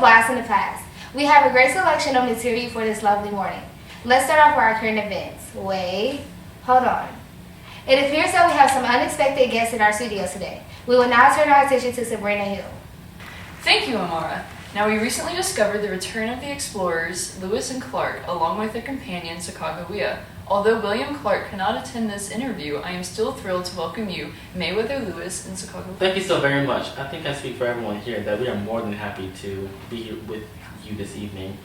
blast in the past. We have a great selection of material for this lovely morning. Let's start off with our current events. Wait, hold on. It appears that we have some unexpected guests in our studio today. We will now turn our attention to Sabrina Hill. Thank you, Amara. Now, we recently discovered the return of the explorers Lewis and Clark, along with their companion Sacajawea. Although William Clark cannot attend this interview, I am still thrilled to welcome you, Mayweather Lewis and Sacajawea. Thank you so very much. I think I speak for everyone here that we are more than happy to be here with you this evening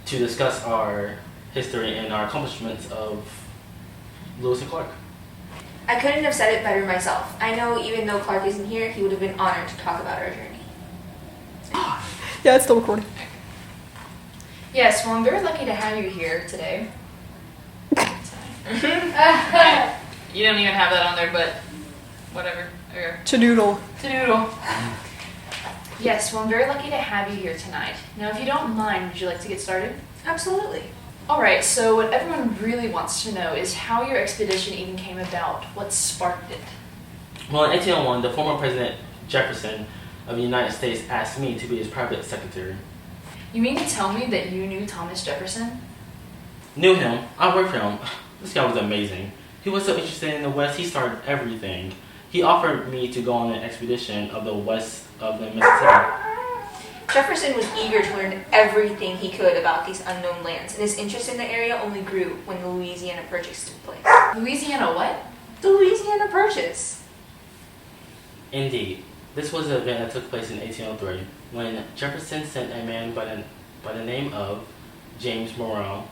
to discuss our history and our accomplishments of Lewis and Clark. I couldn't have said it better myself. I know even though Clark isn't here, he would have been honored to talk about our journey. Yeah, it's still recording. Yes, well, I'm very lucky to have you here today. You don't even have that on there, but whatever. Okay. Chadoodle. To-doodle. Yes, well, I'm very lucky to have you here tonight. Now, if you don't mind, would you like to get started? Absolutely. Alright, so what everyone really wants to know is how your expedition even came about. What sparked it? Well, in 1801, the former President Jefferson of the United States asked me to be his private secretary. You mean to tell me that you knew Thomas Jefferson? Knew him. I worked for him. This guy was amazing. He was so interested in the West, he started everything. He offered me to go on an expedition of the west of the Mississippi. Jefferson was eager to learn everything he could about these unknown lands, and his interest in the area only grew when the Louisiana Purchase took place. Louisiana what? The Louisiana Purchase. Indeed. This was an event that took place in 1803 when Jefferson sent a man by the name of James Morrell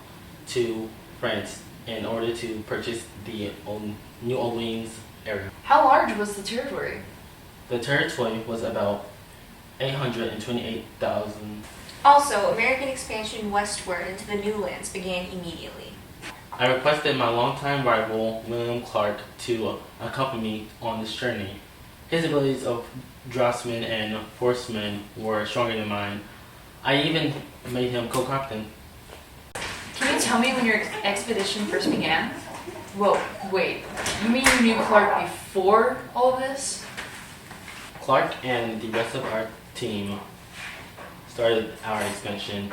to France in order to purchase the New Orleans area. How large was the territory? The territory was about 828,000. Also, American expansion westward into the new lands began immediately. I requested my longtime rival William Clark to accompany me on this journey. His abilities of draftsman and horseman were stronger than mine. I even made him co-captain. Can you tell me when your expedition first began? Whoa, wait. You mean you knew Clark before all of this? Clark and the rest of our team started our expansion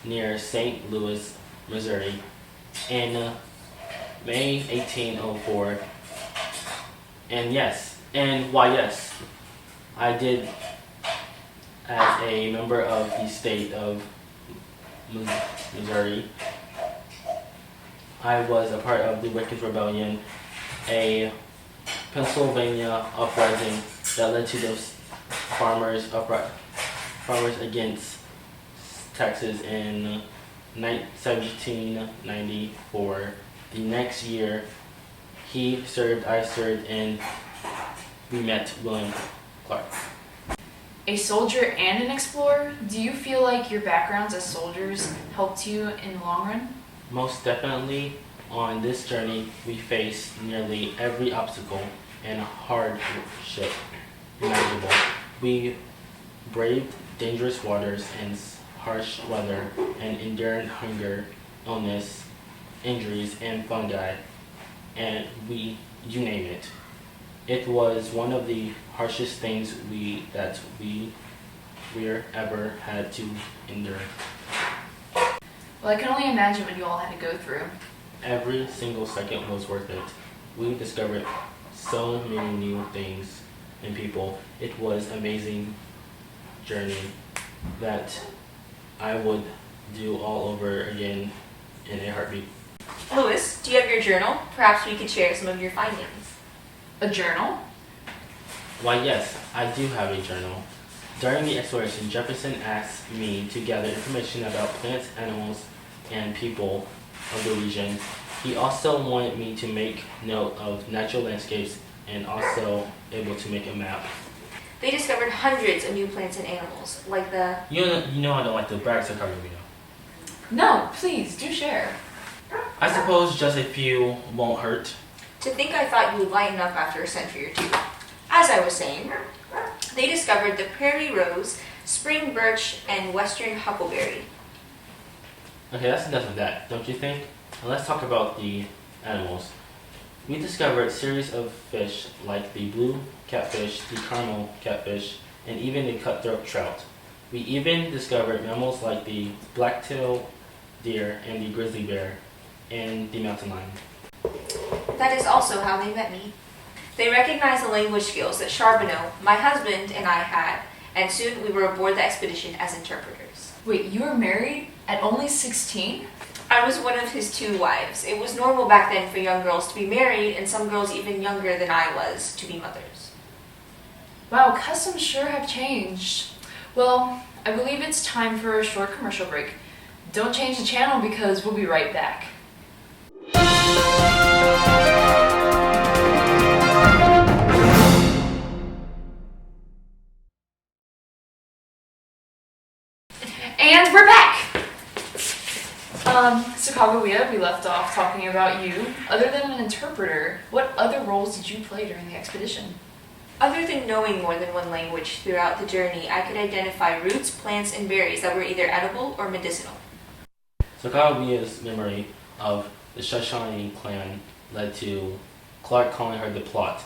near St. Louis, Missouri in May 1804. And why yes, I did as a member of the state of Missouri. I was a part of the Wicked Rebellion, a Pennsylvania uprising that led to those farmers against taxes in 1794. The next year, he served, I served, and we met William Clark. A soldier and an explorer? Do you feel like your backgrounds as soldiers helped you in the long run? Most definitely, on this journey, we faced nearly every obstacle and hardship imaginable. We braved dangerous waters and harsh weather and endured hunger, illness, injuries, and fungi, and you name it. It was one of the harshest things we ever had to endure. Well, I can only imagine what you all had to go through. Every single second was worth it. We discovered so many new things and people. It was an amazing journey that I would do all over again in a heartbeat. Lewis, do you have your journal? Perhaps we could share some of your findings. A journal? Why yes, I do have a journal. During the exploration, Jefferson asked me to gather information about plants, animals, and people of the region. He also wanted me to make note of natural landscapes and also able to make a map. They discovered hundreds of new plants and animals, like the... You know I don't like to brag, so Carrasquillo. No, please, do share. I suppose just a few won't hurt. To think I thought you would lighten up after a century or two. As I was saying, they discovered the prairie rose, spring birch, and western huckleberry. Okay, that's enough of that, don't you think? Now let's talk about the animals. We discovered a series of fish like the blue catfish, the caramel catfish, and even the cutthroat trout. We even discovered mammals like the black-tailed deer and the grizzly bear and the mountain lion. That is also how they met me. They recognized the language skills that Charbonneau, my husband, and I had, and soon we were aboard the expedition as interpreters. Wait, you were married at only 16? I was one of his 2 wives. It was normal back then for young girls to be married, and some girls even younger than I was to be mothers. Wow, customs sure have changed. Well, I believe it's time for a short commercial break. Don't change the channel because we'll be right back. And we're back! Sacajawea, we left off talking about you. Other than an interpreter, what other roles did you play during the expedition? Other than knowing more than one language throughout the journey, I could identify roots, plants, and berries that were either edible or medicinal. Sacajawea's memory of the Nashalee clan led to Clark calling her the plot.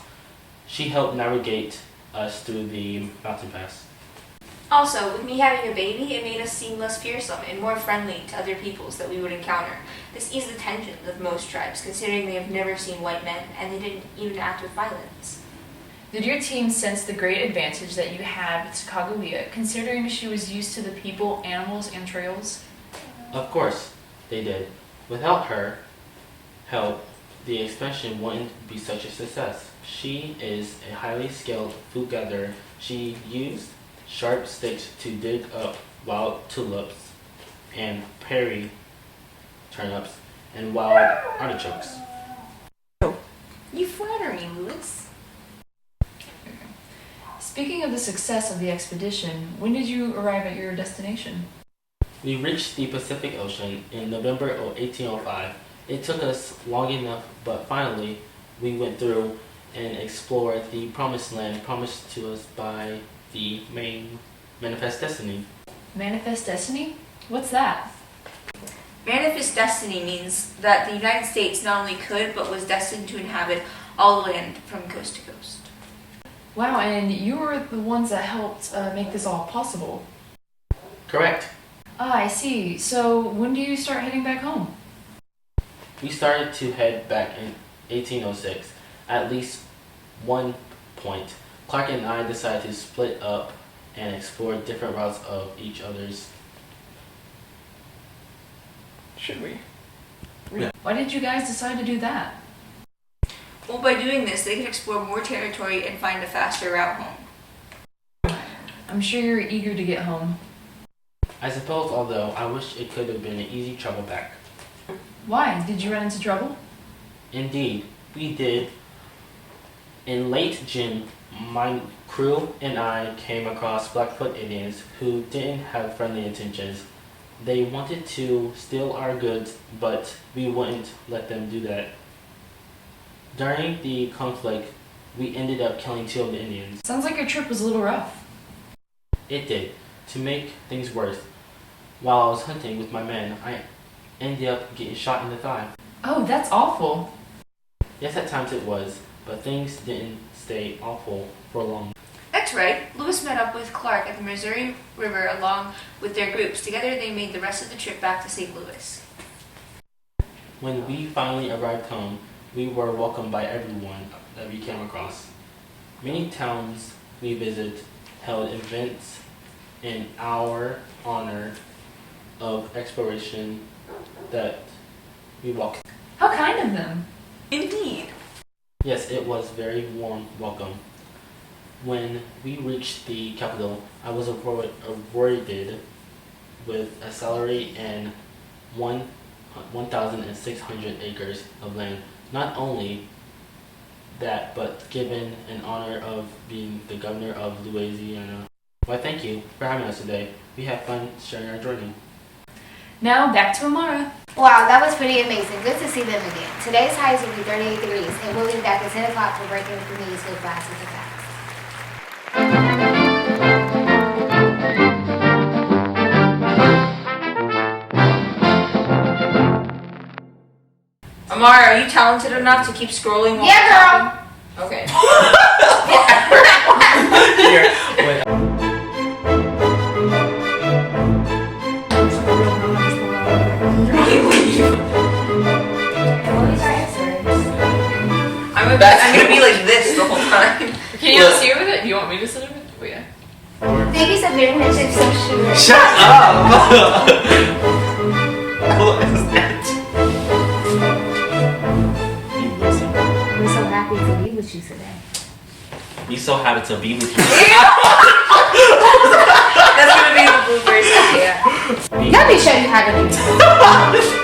She helped navigate us through the mountain pass. Also, with me having a baby, it made us seem less fearsome and more friendly to other peoples that we would encounter. This eased the tensions of most tribes, considering they have never seen white men, and they didn't even act with violence. Did your team sense the great advantage that you had with Sacajawea, considering she was used to the people, animals, and trails? Of course, they did. Without her help, the expedition wouldn't be such a success. She is a highly skilled food gatherer. She used sharp sticks to dig up wild tulips and prairie turnips and wild artichokes. You flatter me, Lewis. Speaking of the success of the expedition, when did you arrive at your destination? We reached the Pacific Ocean in November of 1805. It took us long enough, but finally we went through and explored the promised land promised to us by the main Manifest Destiny. Manifest Destiny? What's that? Manifest Destiny means that the United States not only could, but was destined to inhabit all the land from coast to coast. Wow, and you were the ones that helped make this all possible. Correct. Ah, I see. So when do you start heading back home? We started to head back in 1806. At least one point, Clark and I decided to split up and explore different routes of each other's. Should we? Yeah. Why did you guys decide to do that? Well, by doing this, they could explore more territory and find a faster route home. I'm sure you're eager to get home. I suppose, although I wish it could have been an easy travel back. Why? Did you run into trouble? Indeed, we did. In late June, my crew and I came across Blackfoot Indians who didn't have friendly intentions. They wanted to steal our goods, but we wouldn't let them do that. During the conflict, we ended up killing 2 of the Indians. Sounds like your trip was a little rough. It did. To make things worse, while I was hunting with my men, I ended up getting shot in the thigh. Oh, that's awful. Yes, at times it was, but things didn't stay awful for long. That's right. Lewis met up with Clark at the Missouri River along with their groups. Together they made the rest of the trip back to St. Louis. When we finally arrived home, we were welcomed by everyone that we came across. Many towns we visited held events in our honor of exploration that we walked. How kind of them. Indeed. Yes, it was very warm welcome. When we reached the capital, I was awarded with a salary and 1,600 acres of land. Not only that, but given an honor of being the governor of Louisiana. Why, thank you for having us today. We had fun sharing our journey. Now back to Amara. Wow, that was pretty amazing. Good to see them again. Today's highs will be 38 degrees, and we'll be back at 10 o'clock for breaking the news with Flash with the Facts. Amara, are you talented enough to keep scrolling while Yeah, we're talking? Okay. Here, wait. I'm gonna be like this the whole time. Can you not see over it? Do you want me to sit over it? Oh, yeah. Thank you, Sabrina Hill. So sure. Shut up! What is that? You listen. We're so happy to be with you today. We so happy to be with you. That's gonna be the bloopers. Yeah. Let me show you how to do it.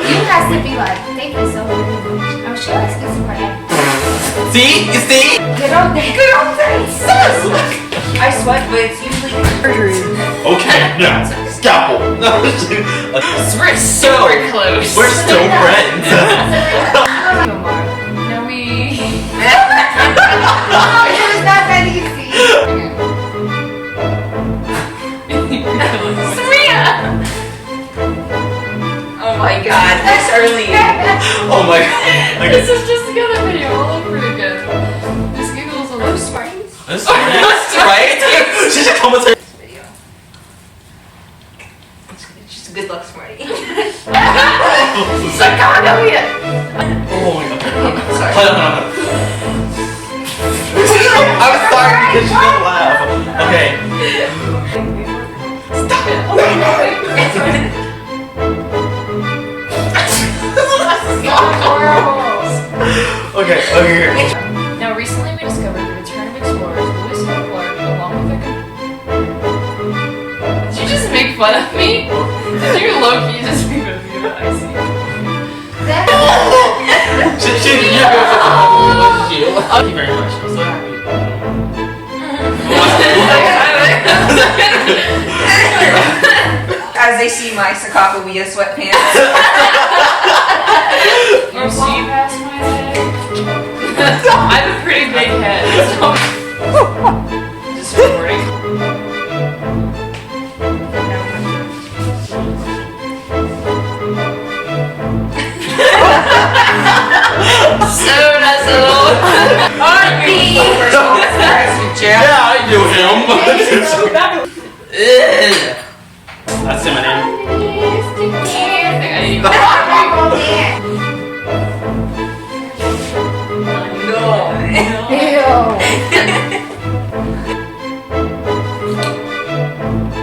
You have to be like, thank you so very much. I'm sure it's good for everyone. See? You see? Good old days. Good old days. I sweat, but it's usually Okay, no. Scalpel. No, We're super close. we're still friends. Amara. Now we. Oh, it was not that easy. Sabrina! oh my god, this early. Oh my god. This is just another video all over again. This giggles a lot. Spartans? That's right? She should commentate. This video. It's just a good luck Smarty. Sacajawea! Oh my god. Sorry. Hold on. I'm sorry because she didn't laugh. Okay. Stop it. Oh my god. Okay, here. Now, recently we discovered the return of explorers Lewis and Clark along with their. Did you just make fun of me? Did you low-key just make fun of me? I see. You're good. Thank you very much. I'm so happy. As they see my Sacajawea sweatpants. You see past my head? I have a pretty big head, so. Just recording. So that's a little. Yeah, I knew him. That's him and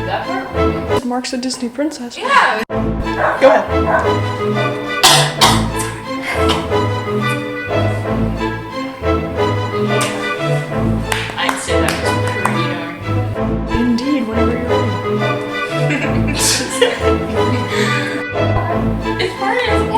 That part? Mark's a Disney princess. Yeah. Go ahead. I'd say that was pretty darn. Indeed, whenever you're ready. It's part of